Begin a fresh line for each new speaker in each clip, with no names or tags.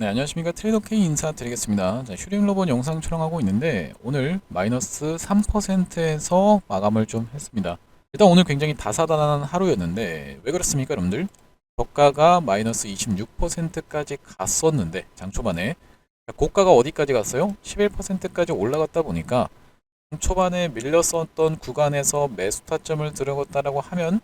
안녕하십니까. 트레이더 K 인사드리겠습니다. 자, 휴림 로봇 영상 촬영하고 있는데 오늘 마이너스 3%에서 마감을 좀 했습니다. 일단 오늘 굉장히 다사다난한 하루였는데 왜 그렇습니까, 여러분들? 저가가 마이너스 26%까지 갔었는데 장 초반에 고가가 어디까지 갔어요? 11%까지 올라갔다 보니까 장 초반에 밀렸었던 구간에서 매수 타점을 들어갔다라고 하면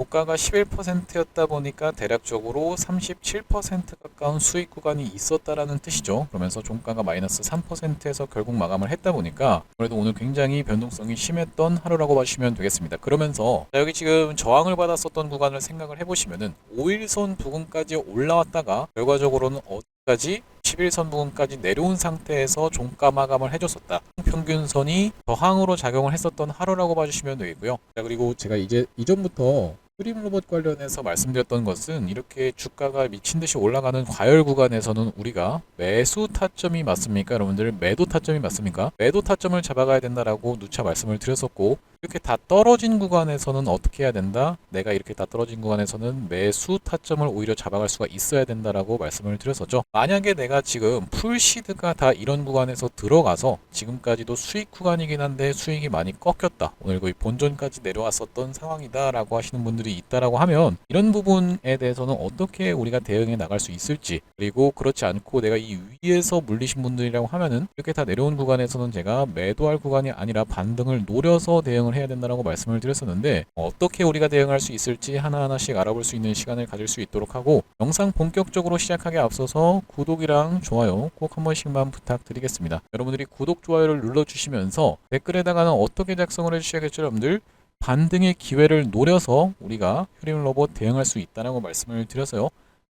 고가가 11%였다 보니까 대략적으로 37% 가까운 수익 구간이 있었다라는 뜻이죠. 그러면서 종가가 마이너스 3%에서 결국 마감을 했다 보니까 그래도 오늘 굉장히 변동성이 심했던 하루라고 봐주시면 되겠습니다. 그러면서 여기 지금 저항을 받았었던 구간을 생각을 해보시면은 5일선 부근까지 올라왔다가 결과적으로는 어디까지 11선 부근까지 내려온 상태에서 종가 마감을 해줬었다. 평균선이 저항으로 작용을 했었던 하루라고 봐주시면 되겠고요. 자, 그리고 제가 이제 이전부터 휴림 로봇 관련해서 말씀드렸던 것은 이렇게 주가가 미친 듯이 올라가는 과열 구간에서는 우리가 매수 타점이 맞습니까? 여러분들 매도 타점이 맞습니까? 매도 타점을 잡아가야 된다라고 누차 말씀을 드렸었고, 이렇게 다 떨어진 구간에서는 어떻게 해야 된다? 내가 이렇게 다 떨어진 구간에서는 매수 타점을 오히려 잡아갈 수가 있어야 된다라고 말씀을 드렸었죠. 만약에 내가 지금 풀시드가 다 이런 구간에서 들어가서 지금까지도 수익 구간이긴 한데 수익이 많이 꺾였다. 오늘 거의 본전까지 내려왔었던 상황이다라고 하시는 분들이 있다라고 하면 이런 부분에 대해서는 어떻게 우리가 대응해 나갈 수 있을지, 그리고 그렇지 않고 내가 이 위에서 물리신 분들이라고 하면은 이렇게 다 내려온 구간에서는 제가 매도할 구간이 아니라 반등을 노려서 대응을 해야 된다라고 말씀을 드렸었는데, 어떻게 우리가 대응할 수 있을지 하나하나씩 알아볼 수 있는 시간을 가질 수 있도록 하고, 영상 본격적으로 시작하기 앞서서 구독이랑 좋아요 꼭 한 번씩만 부탁드리겠습니다. 여러분들이 구독, 좋아요를 눌러주시면서 댓글에다가는 어떻게 작성을 해주셔야겠죠, 여러분들? 반등의 기회를 노려서 우리가 휴림 로봇 대응할 수 있다라고 말씀을 드려서요.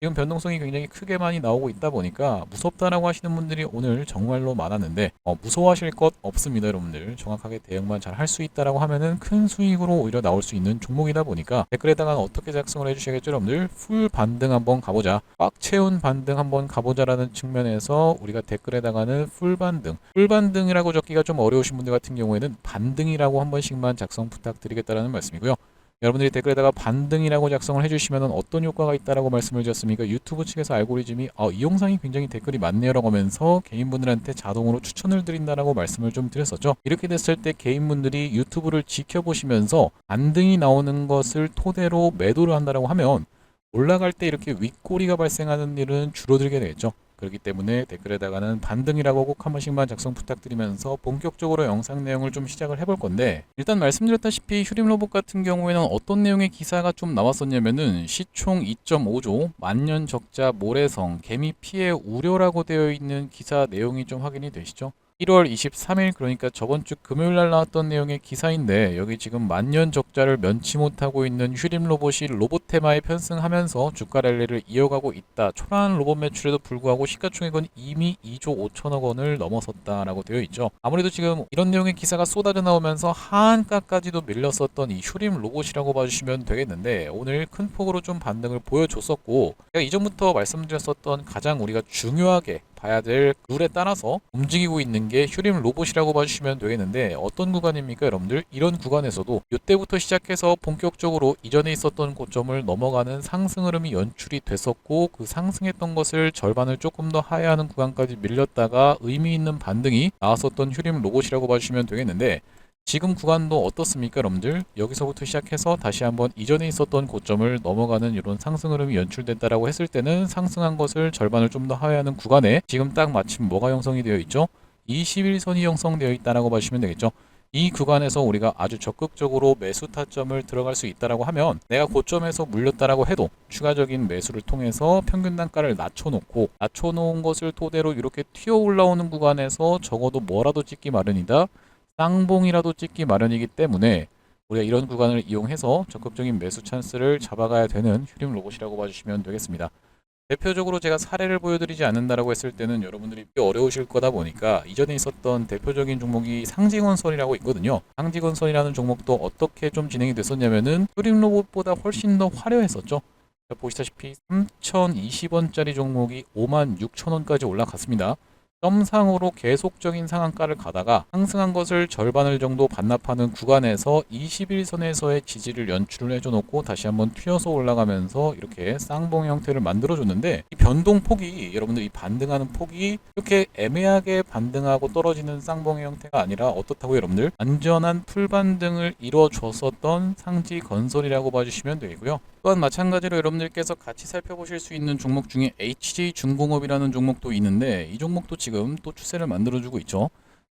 지금 변동성이 굉장히 크게 많이 나오고 있다 보니까 무섭다라고 하시는 분들이 오늘 정말로 많았는데 무서워하실 것 없습니다, 여러분들. 정확하게 대응만 잘 할 수 있다라고 하면은 큰 수익으로 오히려 나올 수 있는 종목이다 보니까 댓글에다가 어떻게 작성을 해주셔야겠죠, 여러분들? 풀 반등 한번 가보자, 꽉 채운 반등 한번 가보자라는 측면에서 우리가 댓글에다가는 풀 반등이라고 적기가 좀 어려우신 분들 같은 경우에는 반등이라고 한 번씩만 작성 부탁드리겠다라는 말씀이고요. 여러분들이 댓글에다가 반등이라고 작성을 해주시면 어떤 효과가 있다라고 말씀을 드렸습니까? 유튜브 측에서 알고리즘이 이 영상이 굉장히 댓글이 많네요 라고 하면서 개인분들한테 자동으로 추천을 드린다라고 말씀을 좀 드렸었죠. 이렇게 됐을 때 개인분들이 유튜브를 지켜보시면서 반등이 나오는 것을 토대로 매도를 한다라고 하면 올라갈 때 이렇게 윗꼬리가 발생하는 일은 줄어들게 되겠죠. 그렇기 때문에 댓글에다가는 반등이라고 꼭 한 번씩만 작성 부탁드리면서 본격적으로 영상 내용을 좀 시작을 해볼 건데, 일단 말씀드렸다시피 휴림 로봇 같은 경우에는 어떤 내용의 기사가 좀 나왔었냐면은 시총 2.5조, 만년 적자 모래성, 개미 피해 우려라고 되어 있는 기사 내용이 좀 확인이 되시죠? 1월 23일, 그러니까 저번 주 금요일 날 나왔던 내용의 기사인데, 여기 지금 만년 적자를 면치 못하고 있는 휴림 로봇이 로봇 테마에 편승하면서 주가 랠리를 이어가고 있다. 초라한 로봇 매출에도 불구하고 시가총액은 이미 2조 5천억 원을 넘어섰다라고 되어 있죠. 아무래도 지금 이런 내용의 기사가 쏟아져 나오면서 하한가까지도 밀렸었던 이 휴림 로봇이라고 봐주시면 되겠는데, 오늘 큰 폭으로 좀 반등을 보여줬었고, 제가 이전부터 말씀드렸었던 가장 우리가 중요하게 봐야 될 룰에 따라서 움직이고 있는 게 휴림 로봇이라고 봐주시면 되겠는데, 어떤 구간입니까, 여러분들? 이런 구간에서도 이때부터 시작해서 본격적으로 이전에 있었던 고점을 넘어가는 상승 흐름이 연출이 됐었고, 그 상승했던 것을 절반을 조금 더 하회하는 구간까지 밀렸다가 의미 있는 반등이 나왔었던 휴림 로봇이라고 봐주시면 되겠는데, 지금 구간도 어떻습니까, 여러분들? 여기서부터 시작해서 다시 한번 이전에 있었던 고점을 넘어가는 이런 상승 흐름이 연출됐다라고 했을 때는 상승한 것을 절반을 좀 더 하회하는 구간에 지금 딱 마침 뭐가 형성이 되어 있죠? 21선이 형성되어 있다라고 봐주시면 되겠죠. 이 구간에서 우리가 아주 적극적으로 매수 타점을 들어갈 수 있다라고 하면, 내가 고점에서 물렸다라고 해도 추가적인 매수를 통해서 평균 단가를 낮춰놓은 것을 토대로 이렇게 튀어 올라오는 구간에서 적어도 뭐라도 찍기 마련이다, 쌍봉이라도 찍기 마련이기 때문에 우리가 이런 구간을 이용해서 적극적인 매수 찬스를 잡아가야 되는 휴림 로봇이라고 봐주시면 되겠습니다. 대표적으로 제가 사례를 보여드리지 않는다라고 했을 때는 여러분들이 어려우실 거다 보니까 이전에 있었던 대표적인 종목이 상지건설이라고 있거든요. 상지건설이라는 종목도 어떻게 좀 진행이 됐었냐면은 휴림 로봇보다 훨씬 더 화려했었죠. 보시다시피 3,020원짜리 종목이 56,000원까지 올라갔습니다. 점상으로 계속적인 상한가를 가다가 상승한 것을 절반을 정도 반납하는 구간에서 21선에서의 지지를 연출을 해줘 놓고 다시 한번 튀어서 올라가면서 이렇게 쌍봉 형태를 만들어 줬는데, 이 변동폭이, 여러분들 이 반등하는 폭이 이렇게 애매하게 반등하고 떨어지는 쌍봉의 형태가 아니라 어떻다고, 여러분들 안전한 풀반등을 이루어 줬었던 상지 건설이라고 봐주시면 되고요. 또한 마찬가지로 여러분들께서 같이 살펴보실 수 있는 종목 중에 HJ중공업이라는 종목도 있는데, 이 종목도 지금 또 추세를 만들어주고 있죠.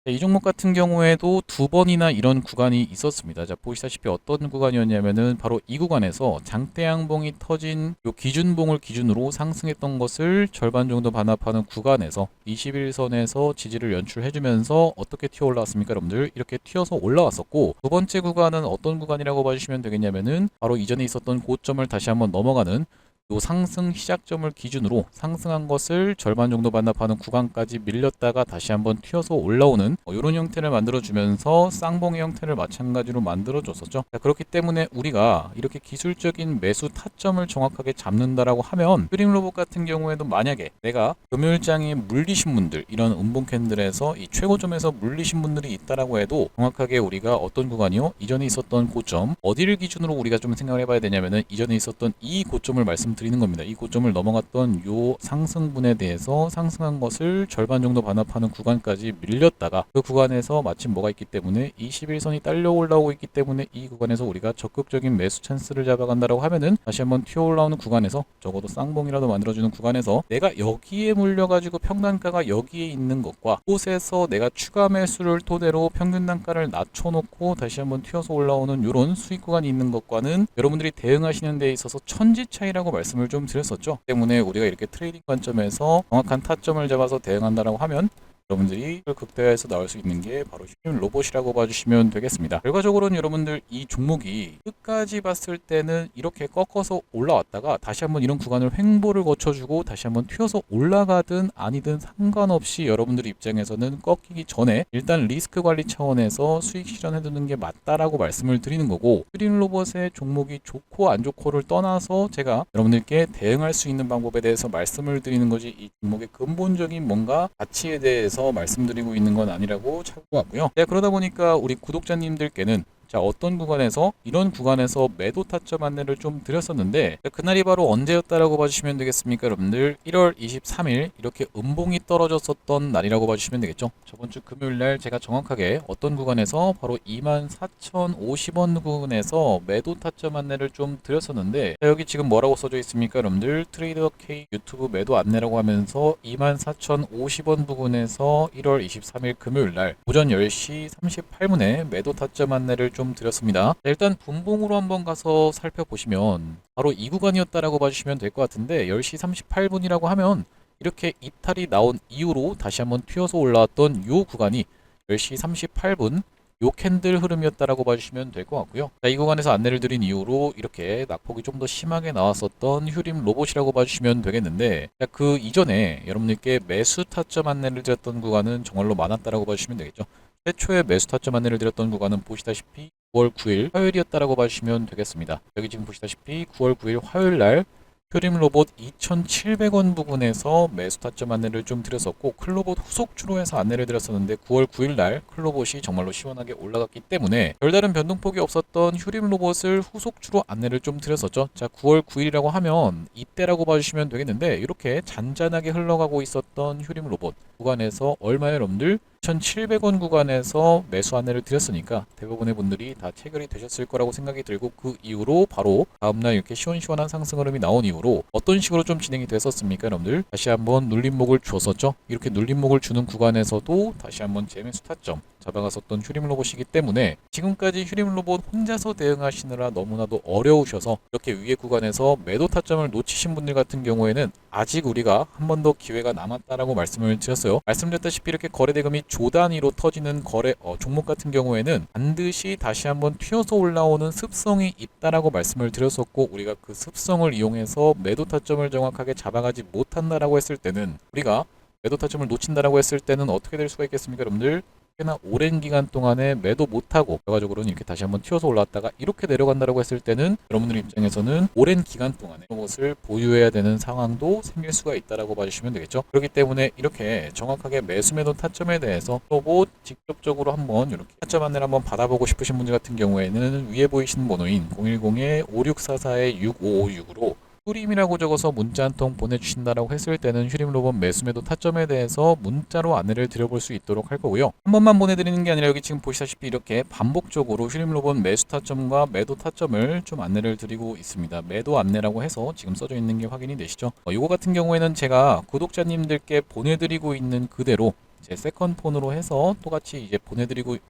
이 종목 같은 경우에도 두 번이나 이런 구간이 있었습니다. 자, 보시다시피 어떤 구간이었냐면은 바로 이 구간에서 장대양봉이 터진 요 기준봉을 기준으로 상승했던 것을 절반 정도 반납하는 구간에서 21선에서 지지를 연출해주면서 어떻게 튀어 올라왔습니까, 여러분들? 이렇게 튀어서 올라왔었고, 두 번째 구간은 어떤 구간이라고 봐주시면 되겠냐면은 바로 이전에 있었던 고점을 다시 한번 넘어가는 요 상승 시작점을 기준으로 상승한 것을 절반 정도 반납하는 구간까지 밀렸다가 다시 한번 튀어서 올라오는 이런 형태를 만들어주면서 쌍봉의 형태를 마찬가지로 만들어줬었죠. 자, 그렇기 때문에 우리가 이렇게 기술적인 매수 타점을 정확하게 잡는다라고 하면, 슈링로봇 같은 경우에도 만약에 내가 금요일장에 물리신 분들, 이런 음봉 캔들에서 이 최고점에서 물리신 분들이 있다라고 해도 정확하게 우리가 어떤 구간이요? 이전에 있었던 고점, 어디를 기준으로 우리가 좀 생각을 해봐야 되냐면은 이전에 있었던 이 고점을 드리는 겁니다. 이 고점을 넘어갔던 요 상승분에 대해서 상승한 것을 절반 정도 반납하는 구간까지 밀렸다가 그 구간에서 마침 뭐가 있기 때문에 21선이 딸려 올라오고 있기 때문에 이 구간에서 우리가 적극적인 매수 찬스를 잡아간다라고 하면은 다시 한번 튀어 올라오는 구간에서, 적어도 쌍봉이라도 만들어주는 구간에서 내가 여기에 물려가지고 평단가가 여기에 있는 것과 곳에서 내가 추가 매수를 토대로 평균 단가를 낮춰놓고 다시 한번 튀어서 올라오는 이런 수익 구간이 있는 것과는 여러분들이 대응하시는 데 있어서 천지 차이라고 말씀을 좀 드렸었죠. 때문에 우리가 이렇게 트레이딩 관점에서 정확한 타점을 잡아서 대응한다라고 하면 여러분들이 극대화해서 나올 수 있는 게 바로 슈링 로봇이라고 봐주시면 되겠습니다. 결과적으로는 여러분들 이 종목이 끝까지 봤을 때는 이렇게 꺾어서 올라왔다가 다시 한번 이런 구간을 횡보를 거쳐주고 다시 한번 튀어서 올라가든 아니든 상관없이 여러분들 입장에서는 꺾이기 전에 일단 리스크 관리 차원에서 수익 실현해 두는 게 맞다라고 말씀을 드리는 거고, 슈링 로봇의 종목이 좋고 안 좋고를 떠나서 제가 여러분들께 대응할 수 있는 방법에 대해서 말씀을 드리는 거지, 이 종목의 근본적인 뭔가 가치에 대해서 말씀드리고 있는 건 아니라고 참고하고요. 네, 그러다 보니까 우리 구독자님들께는 자, 어떤 구간에서 이런 구간에서 매도 타점 안내를 좀 드렸었는데, 그날이 바로 언제였다라고 봐주시면 되겠습니까, 여러분들? 1월 23일 이렇게 음봉이 떨어졌었던 날이라고 봐주시면 되겠죠. 저번 주 금요일 날 제가 정확하게 어떤 구간에서 바로 24,050원 구간에서 매도 타점 안내를 좀 드렸었는데, 자, 여기 지금 뭐라고 써져 있습니까, 여러분들? 트레이더 K 유튜브 매도 안내라고 하면서 24,050원 부근에서 1월 23일 금요일 날 오전 10시 38분에 매도 타점 안내를 좀 드렸습니다. 자, 일단 분봉으로 한번 가서 살펴보시면 바로 이 구간이었다라고 봐주시면 될 것 같은데, 10시 38분이라고 하면 이렇게 이탈이 나온 이후로 다시 한번 튀어서 올라왔던 이 구간이 10시 38분 요 캔들 흐름이었다라고 봐주시면 될 것 같고요. 자, 이 구간에서 안내를 드린 이후로 이렇게 낙폭이 좀 더 심하게 나왔었던 휴림 로봇이라고 봐주시면 되겠는데, 자, 그 이전에 여러분들께 매수 타점 안내를 드렸던 구간은 정말로 많았다라고 봐주시면 되겠죠. 최초의 매수 타점 안내를 드렸던 구간은 보시다시피 9월 9일 화요일이었다라고 봐주시면 되겠습니다. 여기 지금 보시다시피 9월 9일 화요일 날 퓨림 로봇 2,700원 부근에서 매수 타점 안내를 좀 드렸었고, 클로봇 후속주로 해서 안내를 드렸었는데 9월 9일 날 클로봇이 정말로 시원하게 올라갔기 때문에 별다른 변동폭이 없었던 휴림 로봇을 후속주로 안내를 좀 드렸었죠. 자, 9월 9일이라고 하면 이때라고 봐주시면 되겠는데, 이렇게 잔잔하게 흘러가고 있었던 휴림 로봇 구간에서 얼마예요, 여러분들? 2,700원 구간에서 매수 안내를 드렸으니까 대부분의 분들이 다 체결이 되셨을 거라고 생각이 들고, 그 이후로 바로 다음날 이렇게 시원시원한 상승 흐름이 나온 이후로 어떤 식으로 좀 진행이 됐었습니까, 여러분들? 다시 한번 눌림목을 줬었죠. 이렇게 눌림목을 주는 구간에서도 다시 한번 재매수 타점 잡아갔었던 휴림 로봇이기 때문에 지금까지 휴림 로봇 혼자서 대응하시느라 너무나도 어려우셔서 이렇게 위에 구간에서 매도 타점을 놓치신 분들 같은 경우에는 아직 우리가 한 번 더 기회가 남았다라고 말씀을 드렸어요. 말씀드렸다시피 이렇게 거래 대금이 조 단위로 터지는 거래 종목 같은 경우에는 반드시 다시 한번 튀어서 올라오는 습성이 있다라고 말씀을 드렸었고, 우리가 그 습성을 이용해서 매도 타점을 정확하게 잡아가지 못한다라고 했을 때는, 우리가 매도 타점을 놓친다라고 했을 때는 어떻게 될 수가 있겠습니까, 여러분들? 꽤나 오랜 기간 동안에 매도 못하고 결과적으로는 이렇게 다시 한번 튀어서 올라왔다가 이렇게 내려간다고 했을 때는 여러분들 입장에서는 오랜 기간 동안에 것을 보유해야 되는 상황도 생길 수가 있다라고 봐주시면 되겠죠. 그렇기 때문에 이렇게 정확하게 매수 매도 타점에 대해서 로봇 직접적으로 한번 이렇게 타점 안내를 한번 받아보고 싶으신 분들 같은 경우에는 위에 보이시는 번호인 010-5644-6556으로 휴림이라고 적어서 문자 한 통 보내주신다라고 했을 때는 휴림 로봇 매수 매도 타점에 대해서 문자로 안내를 드려볼 수 있도록 할 거고요. 한 번만 보내드리는 게 아니라 여기 지금 보시다시피 이렇게 반복적으로 휴림 로봇 매수 타점과 매도 타점을 좀 안내를 드리고 있습니다. 매도 안내라고 해서 지금 써져 있는 게 확인이 되시죠? 이거 같은 경우에는 제가 구독자님들께 보내드리고 있는 그대로 제 세컨폰으로 해서 똑같이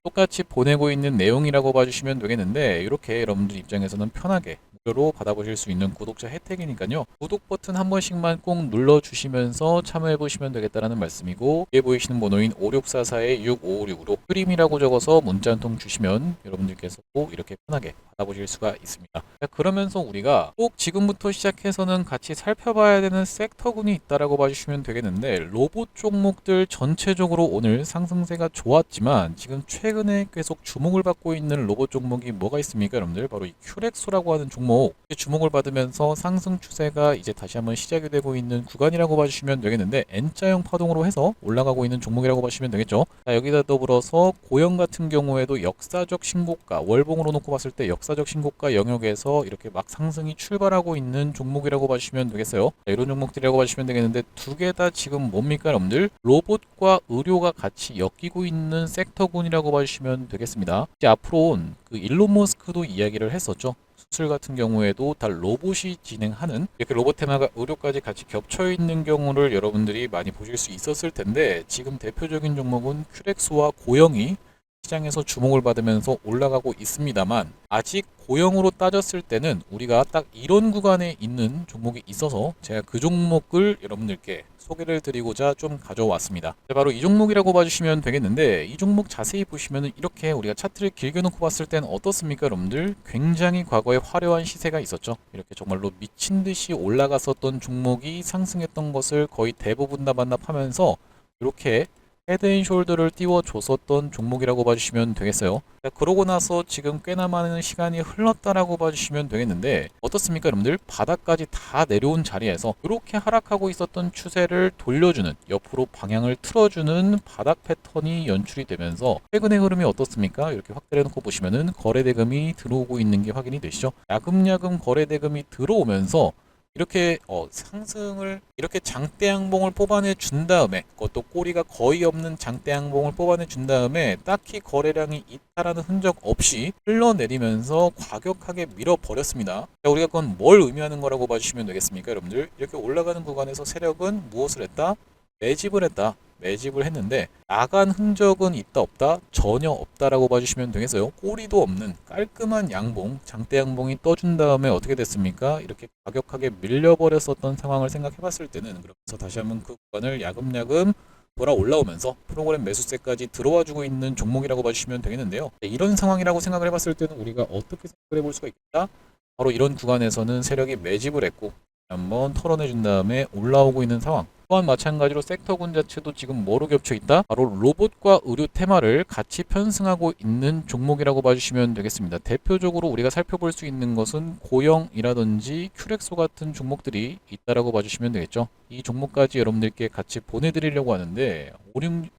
똑같이 보내고 있는 내용이라고 봐주시면 되겠는데, 이렇게 여러분들 입장에서는 편하게 무료로 받아보실 수 있는 구독자 혜택이니까요. 구독 버튼 한 번씩만 꼭 눌러주시면서 참여해 보시면 되겠다라는 말씀이고, 위에 보이시는 번호인 5644-6556으로 프림이라고 적어서 문자 한 통 주시면 여러분들께서 꼭 이렇게 편하게 받아보실 수가 있습니다. 그러면서 우리가 꼭 지금부터 시작해서는 같이 살펴봐야 되는 섹터군이 있다라고 봐주시면 되겠는데, 로봇 종목들 전체적으로 오늘 상승세가 좋았지만 지금 최근에 계속 주목을 받고 있는 로봇 종목이 뭐가 있습니까, 여러분들? 바로 이 큐렉소라고 하는 종목, 주목을 받으면서 상승 추세가 이제 다시 한번 시작이 되고 있는 구간이라고 봐주시면 되겠는데, N자형 파동으로 해서 올라가고 있는 종목이라고 봐주시면 되겠죠. 자, 여기다 더불어서 고영 같은 경우에도 역사적 신고가, 월봉으로 놓고 봤을 때 역사적 신고가 영역에서 이렇게 막 상승이 출발하고 있는 종목이라고 봐주시면 되겠어요. 자, 이런 종목들이라고 봐주시면 되겠는데, 두 개 다 지금 뭡니까, 여러분들? 로봇과 의료가 같이 엮이고 있는 섹터군이라고 봐주시면 되겠습니다. 이제 앞으로는 그 일론 머스크도 이야기를 했었죠. 수술 같은 경우에도 다 로봇이 진행하는, 이렇게 로봇 테마가 의료까지 같이 겹쳐 있는 경우를 여러분들이 많이 보실 수 있었을 텐데, 지금 대표적인 종목은 큐렉스와 고영이 시장에서 주목을 받으면서 올라가고 있습니다만, 아직 고영으로 따졌을 때는 우리가 딱 이런 구간에 있는 종목이 있어서 제가 그 종목을 여러분들께 소개를 드리고자 좀 가져왔습니다. 바로 이 종목이라고 봐주시면 되겠는데, 이 종목 자세히 보시면 이렇게 우리가 차트를 길게 놓고 봤을 때는 어떻습니까, 여러분들? 굉장히 과거에 화려한 시세가 있었죠. 이렇게 정말로 미친 듯이 올라갔었던 종목이 상승했던 것을 거의 대부분 다 반납하면서 이렇게 헤드앤숄더를 띄워줬었던 종목이라고 봐주시면 되겠어요. 자, 그러고 나서 지금 꽤나 많은 시간이 흘렀다라고 봐주시면 되겠는데, 어떻습니까, 여러분들? 바닥까지 다 내려온 자리에서 이렇게 하락하고 있었던 추세를 돌려주는, 옆으로 방향을 틀어주는 바닥 패턴이 연출이 되면서 최근의 흐름이 어떻습니까? 이렇게 확대해 놓고 보시면은 거래대금이 들어오고 있는 게 확인이 되시죠? 야금야금 거래대금이 들어오면서 이렇게 상승을, 이렇게 장대 양봉을 뽑아내 준 다음에, 그것도 꼬리가 거의 없는 장대 양봉을 뽑아내 준 다음에 딱히 거래량이 이탈하는 흔적 없이 흘러내리면서 과격하게 밀어버렸습니다. 자, 우리가 그건 뭘 의미하는 거라고 봐주시면 되겠습니까, 여러분들? 이렇게 올라가는 구간에서 세력은 무엇을 했다? 매집을 했다. 매집을 했는데 나간 흔적은 있다 없다? 전혀 없다라고 봐주시면 되겠어요. 꼬리도 없는 깔끔한 양봉, 장대 양봉이 떠준 다음에 어떻게 됐습니까? 이렇게 가격하게 밀려버렸었던 상황을 생각해 봤을 때는, 그러면서 다시 한번 그 구간을 야금야금 돌아 올라오면서 프로그램 매수세까지 들어와 주고 있는 종목이라고 봐주시면 되겠는데요. 이런 상황이라고 생각을 해봤을 때는 우리가 어떻게 생각을 해볼 수가 있겠다? 바로 이런 구간에서는 세력이 매집을 했고 한번 털어내 준 다음에 올라오고 있는 상황, 또한 마찬가지로 섹터군 자체도 지금 뭐로 겹쳐 있다? 바로 로봇과 의료 테마를 같이 편승하고 있는 종목이라고 봐주시면 되겠습니다. 대표적으로 우리가 살펴볼 수 있는 것은 고영이라든지 큐렉소 같은 종목들이 있다라고 봐주시면 되겠죠. 이 종목까지 여러분들께 같이 보내드리려고 하는데,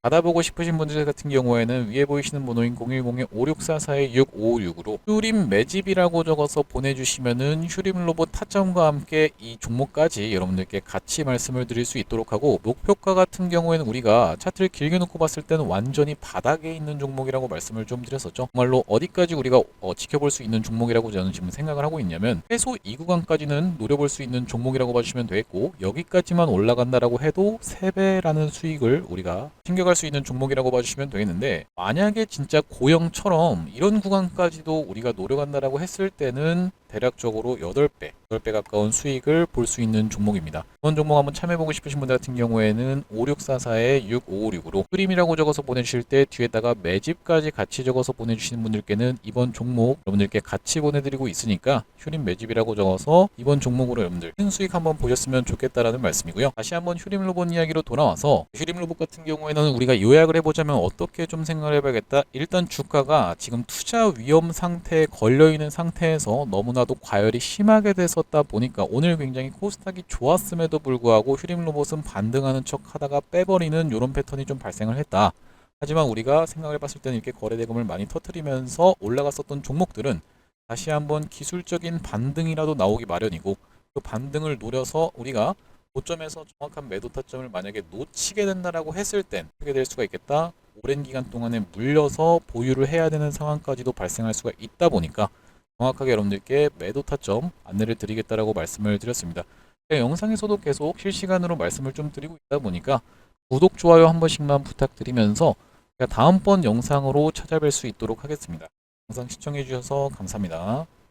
받아보고 싶으신 분들 같은 경우에는 위에 보이시는 번호인 010-5644-6556으로 휴림 매집이라고 적어서 보내주시면은 휴림 로봇 타점과 함께 이 종목까지 여러분들께 같이 말씀을 드릴 수 있도록 하고, 목표가 같은 경우에는 우리가 차트를 길게 놓고 봤을 때는 완전히 바닥에 있는 종목이라고 말씀을 좀 드렸었죠. 정말로 어디까지 우리가 지켜볼 수 있는 종목이라고 저는 지금 생각을 하고 있냐면, 최소 이 구간까지는 노려볼 수 있는 종목이라고 봐주시면 되겠고, 여기까지만 올라간다라고 해도 3배라는 수익을 우리가 챙겨갈 수 있는 종목이라고 봐주시면 되겠는데, 만약에 진짜 고영처럼 이런 구간까지도 우리가 노려간다라고 했을 때는 대략적으로 8배, 8배 가까운 수익을 볼 수 있는 종목입니다. 이번 종목 한번 참여해보고 싶으신 분들 같은 경우에는 5644-6556으로 흐림이라고 적어서 보내주실 때 뒤에다가 매집까지 같이 적어서 보내주시는 분들께는 이번 종목 여러분들께 같이 보내드리고 있으니까 휴림 매집이라고 적어서 이번 종목으로 여러분들 큰 수익 한번 보셨으면 좋겠다라는 말씀이고요. 다시 한번 휴림 로봇 이야기로 돌아와서 휴림 로봇 같은 경우에는 우리가 요약을 해보자면 어떻게 좀 생각을 해봐야겠다. 일단 주가가 지금 투자 위험 상태에 걸려있는 상태에서 너무나도 과열이 심하게 됐었다 보니까 오늘 굉장히 코스닥이 좋았음에도 불구하고 휴림 로봇은 반등하는 척 하다가 빼버리는 이런 패턴이 좀 발생을 했다. 하지만 우리가 생각을 해봤을 때는 이렇게 거래대금을 많이 터뜨리면서 올라갔었던 종목들은 다시 한번 기술적인 반등이라도 나오기 마련이고 그 반등을 노려서 우리가 고점에서 정확한 매도 타점을 만약에 놓치게 된다라고 했을 땐 어떻게 될 수가 있겠다. 오랜 기간 동안에 물려서 보유를 해야 되는 상황까지도 발생할 수가 있다 보니까 정확하게 여러분들께 매도 타점 안내를 드리겠다라고 말씀을 드렸습니다. 영상에서도 계속 실시간으로 말씀을 좀 드리고 있다 보니까 구독, 좋아요 한 번씩만 부탁드리면서 다음번 영상으로 찾아뵐 수 있도록 하겠습니다. 영상 시청해 주셔서 감사합니다.